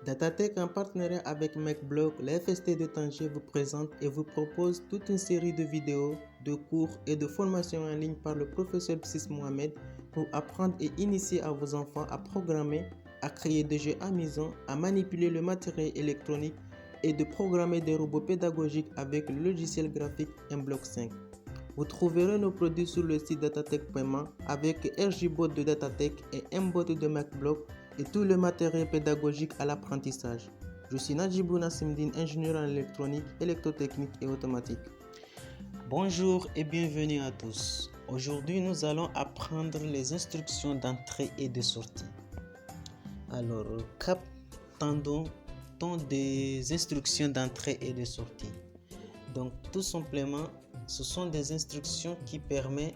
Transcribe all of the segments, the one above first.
Datatech, en partenariat avec MacBlock, la FST de Tanger vous présente et vous propose toute une série de vidéos, de cours et de formations en ligne par le professeur Psis Mohamed pour apprendre et initier à vos enfants à programmer, à créer des jeux amusants, à manipuler le matériel électronique et de programmer des robots pédagogiques avec le logiciel graphique Mblox 5. Vous trouverez nos produits sur le site datatech.ma avec RGBot de Datatech et Mbot de MacBlock et tout le matériel pédagogique à l'apprentissage. Je suis Najibou Nassimdine, ingénieur en électronique, électrotechnique et automatique. Bonjour et bienvenue à tous. Aujourd'hui, nous allons apprendre les instructions d'entrée et de sortie. Alors, qu'attendons-nous des instructions d'entrée et de sortie? Donc, tout simplement, ce sont des instructions qui permettent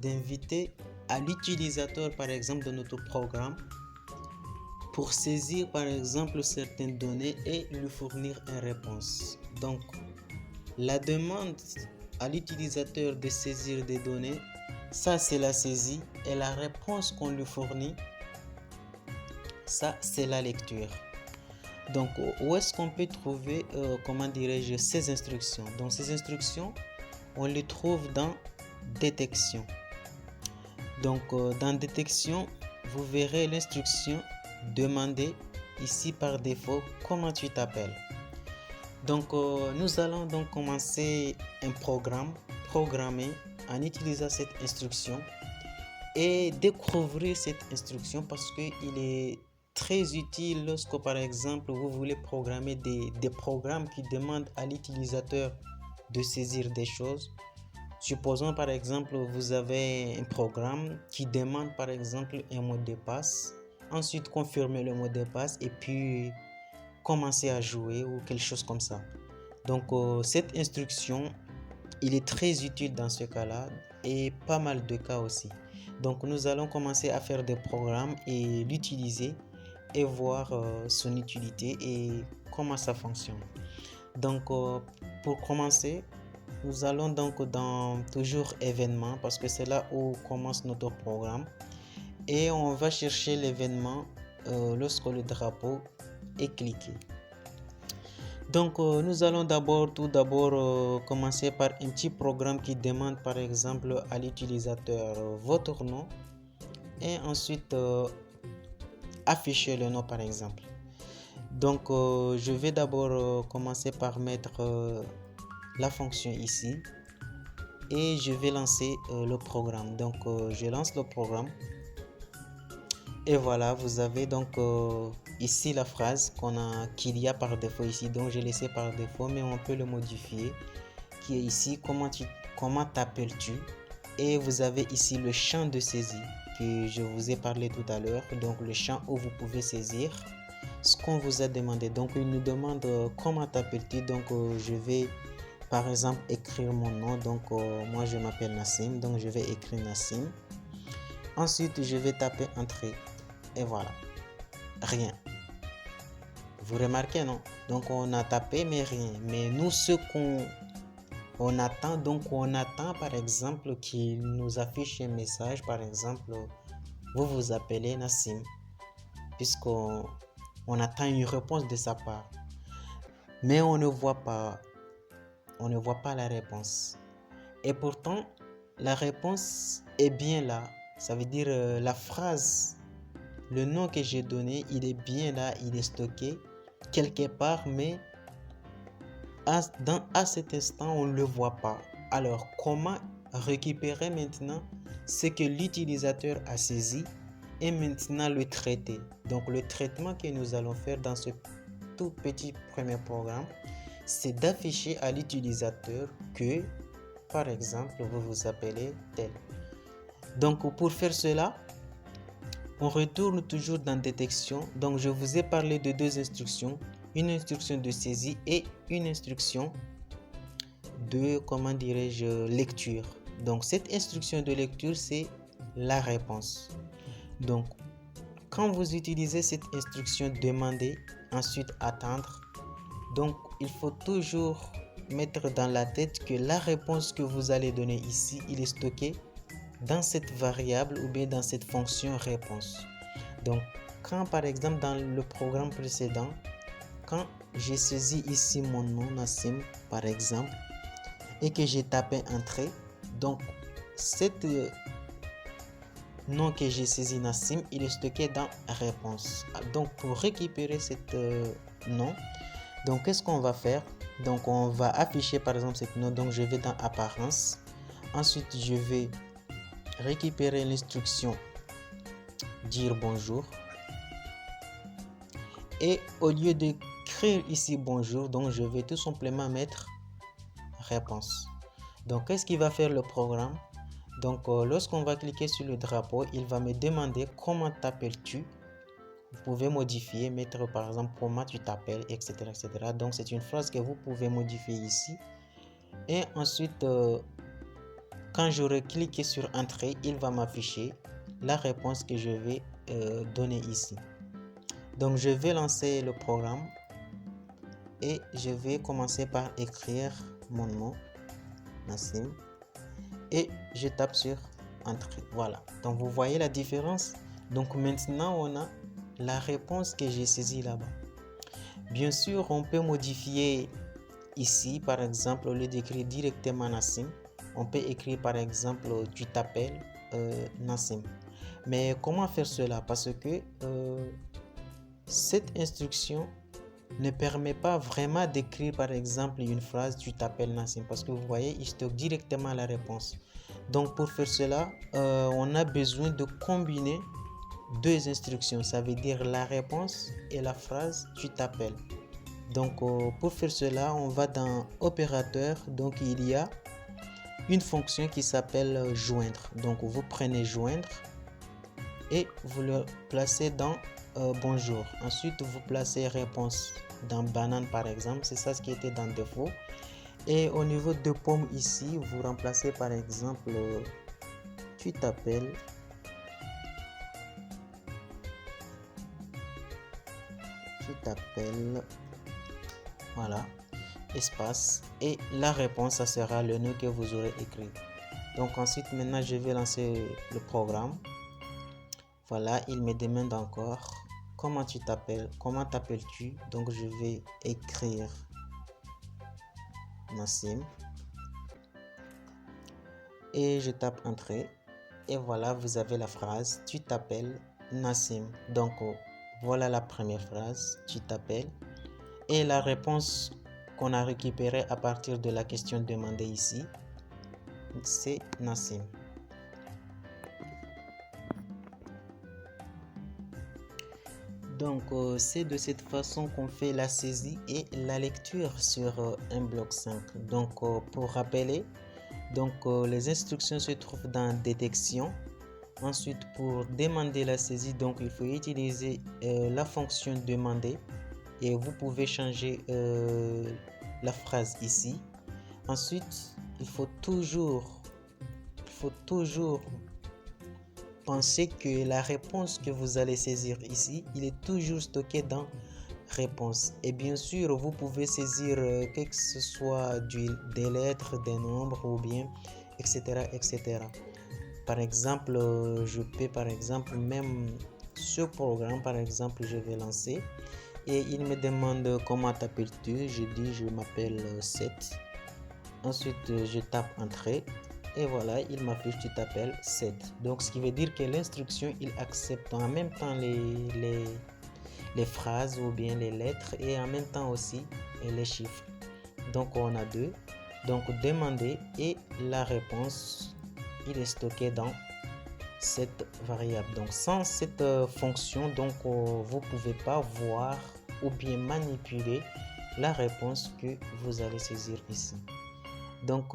d'inviter à l'utilisateur, par exemple, de notre programme, pour saisir, par exemple, certaines données et lui fournir une réponse. Donc, la demande à l'utilisateur de saisir des données, ça c'est la saisie, et la réponse qu'on lui fournit, ça c'est la lecture. Donc, où est-ce qu'on peut trouver, ces instructions? Donc, ces instructions, on les trouve dans détection. Donc, dans détection, vous verrez l'instruction demander ici par défaut comment tu t'appelles. Donc, nous allons donc commencer un programmer en utilisant cette instruction et découvrir cette instruction parce qu'il est très utile lorsque, par exemple, vous voulez programmer des programmes qui demandent à l'utilisateur de saisir des choses. Supposons, par exemple, vous avez un programme qui demande, par exemple, un mot de passe. Ensuite, confirmer le mot de passe et puis commencer à jouer ou quelque chose comme ça. Donc, cette instruction, il est très utile dans ce cas-là et pas mal de cas aussi. Donc, nous allons commencer à faire des programmes et l'utiliser et voir son utilité et comment ça fonctionne. Donc, pour commencer, nous allons donc dans toujours événement parce que c'est là où commence notre programme et on va chercher l'événement lorsque le drapeau est cliqué. Donc nous allons tout d'abord commencer par un petit programme qui demande par exemple à l'utilisateur votre nom et ensuite afficher le nom par exemple. Donc je vais d'abord commencer par mettre la fonction ici et je vais lancer le programme. Donc je lance le programme et voilà, vous avez donc ici la phrase qu'il y a par défaut ici, donc j'ai laissé par défaut, mais on peut le modifier, qui est ici comment t'appelles-tu, et vous avez ici le champ de saisie que je vous ai parlé tout à l'heure, donc le champ où vous pouvez saisir ce qu'on vous a demandé. Donc il nous demande comment t'appelles-tu, donc je vais par exemple écrire mon nom, donc moi je m'appelle Nassim, donc je vais écrire Nassim. Ensuite je vais taper entrée et voilà, rien. Vous remarquez, non? Donc on a tapé mais rien. Mais nous ce qu'on attend, donc on attend par exemple qu'il nous affiche un message, par exemple vous vous appelez Nassim, puisqu'on attend une réponse de sa part. Mais on ne voit pas la réponse. Et pourtant la réponse est bien là. Ça veut dire la phrase, le nom que j'ai donné, il est bien là, il est stocké quelque part, mais à cet instant, on ne le voit pas. Alors, comment récupérer maintenant ce que l'utilisateur a saisi et maintenant le traiter? Donc, le traitement que nous allons faire dans ce tout petit premier programme, c'est d'afficher à l'utilisateur que, par exemple, vous vous appelez tel. Donc, pour faire cela, on retourne toujours dans détection. Donc je vous ai parlé de deux instructions, une instruction de saisie et une instruction de lecture. Donc cette instruction de lecture, c'est la réponse. Donc quand vous utilisez cette instruction demander, ensuite attendre, donc il faut toujours mettre dans la tête que la réponse que vous allez donner ici, il est stocké dans cette variable ou bien dans cette fonction réponse. Donc quand par exemple dans le programme précédent, quand j'ai saisi ici mon nom Nassim par exemple et que j'ai tapé entrée, donc cet nom que j'ai saisi Nassim, il est stocké dans réponse. Donc pour récupérer cet nom, donc qu'est-ce qu'on va faire? Donc on va afficher par exemple cet nom, donc je vais dans apparence, ensuite je vais récupérer l'instruction dire bonjour et au lieu d'écrire ici bonjour, donc je vais tout simplement mettre réponse. Donc qu'est-ce qu'il va faire le programme? Donc lorsqu'on va cliquer sur le drapeau, il va me demander comment t'appelles-tu. Vous pouvez modifier, mettre par exemple comment tu t'appelles, etc., etc. Donc c'est une phrase que vous pouvez modifier ici. Et ensuite, quand j'aurai cliqué sur entrée, il va m'afficher la réponse que je vais donner ici. Donc je vais lancer le programme et je vais commencer par écrire mon nom, Nassim, et je tape sur entrée. Voilà. Donc vous voyez la différence. Donc maintenant on a la réponse que j'ai saisie là-bas. Bien sûr, on peut modifier ici, par exemple, au lieu d'écrire directement Nassim, on peut écrire par exemple tu t'appelles Nassim. Mais comment faire cela? Parce que cette instruction ne permet pas vraiment d'écrire par exemple une phrase tu t'appelles Nassim, parce que vous voyez il stocke directement la réponse. Donc pour faire cela, on a besoin de combiner deux instructions, ça veut dire la réponse et la phrase tu t'appelles. Donc pour faire cela, on va dans opérateur, donc il y a une fonction qui s'appelle joindre. Donc vous prenez joindre et vous le placez dans bonjour. Ensuite vous placez réponse dans banane par exemple, c'est ça ce qui était dans défaut. Et au niveau de pomme ici, vous remplacez par exemple tu t'appelles voilà, espace, et la réponse ça sera le nom que vous aurez écrit. Donc ensuite maintenant je vais lancer le programme. Voilà, il me demande encore comment tu t'appelles, comment t'appelles-tu. Donc je vais écrire Nassim et je tape entrée et voilà, vous avez la phrase tu t'appelles Nassim. Donc voilà la première phrase, tu t'appelles, et la réponse qu'on a récupérée à partir de la question demandée ici, c'est Nassim. Donc c'est de cette façon qu'on fait la saisie et la lecture sur un bloc 5. Donc pour rappeler, donc les instructions se trouvent dans détection. Ensuite, pour demander la saisie, donc il faut utiliser la fonction demander et vous pouvez changer la phrase ici. Ensuite, il faut toujours pensez que la réponse que vous allez saisir ici, il est toujours stocké dans réponse. Et bien sûr, vous pouvez saisir que ce soit des lettres, des nombres ou bien, etc., etc. Par exemple, je peux par exemple même ce programme, par exemple, je vais lancer et il me demande comment t'appelles-tu. Je dis je m'appelle Seth. Ensuite, je tape entrée. Et voilà, il m'affiche tu t'appelles 7. Donc ce qui veut dire que l'instruction il accepte en même temps les phrases ou bien les lettres et en même temps aussi les chiffres. Donc on a deux. Donc demander et la réponse il est stocké dans cette variable. Donc sans cette fonction, donc vous pouvez pas voir ou bien manipuler la réponse que vous allez saisir ici. Donc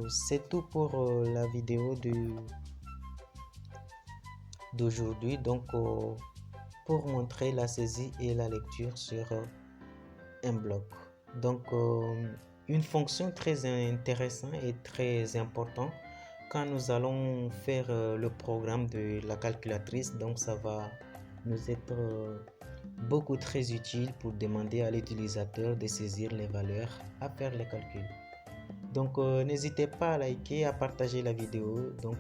c'est tout pour la vidéo d'aujourd'hui. Donc pour montrer la saisie et la lecture sur un bloc. Donc une fonction très intéressante et très importante quand nous allons faire le programme de la calculatrice. Donc ça va nous être beaucoup très utile pour demander à l'utilisateur de saisir les valeurs à faire les calculs. Donc n'hésitez pas à liker, à partager la vidéo. Donc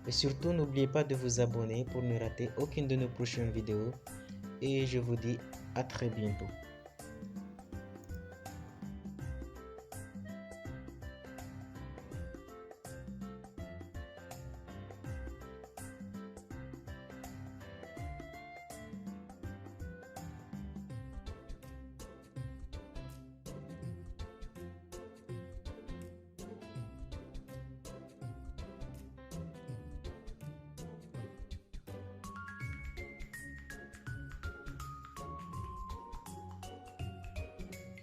Et surtout, n'oubliez pas de vous abonner pour ne rater aucune de nos prochaines vidéos. Et je vous dis à très bientôt.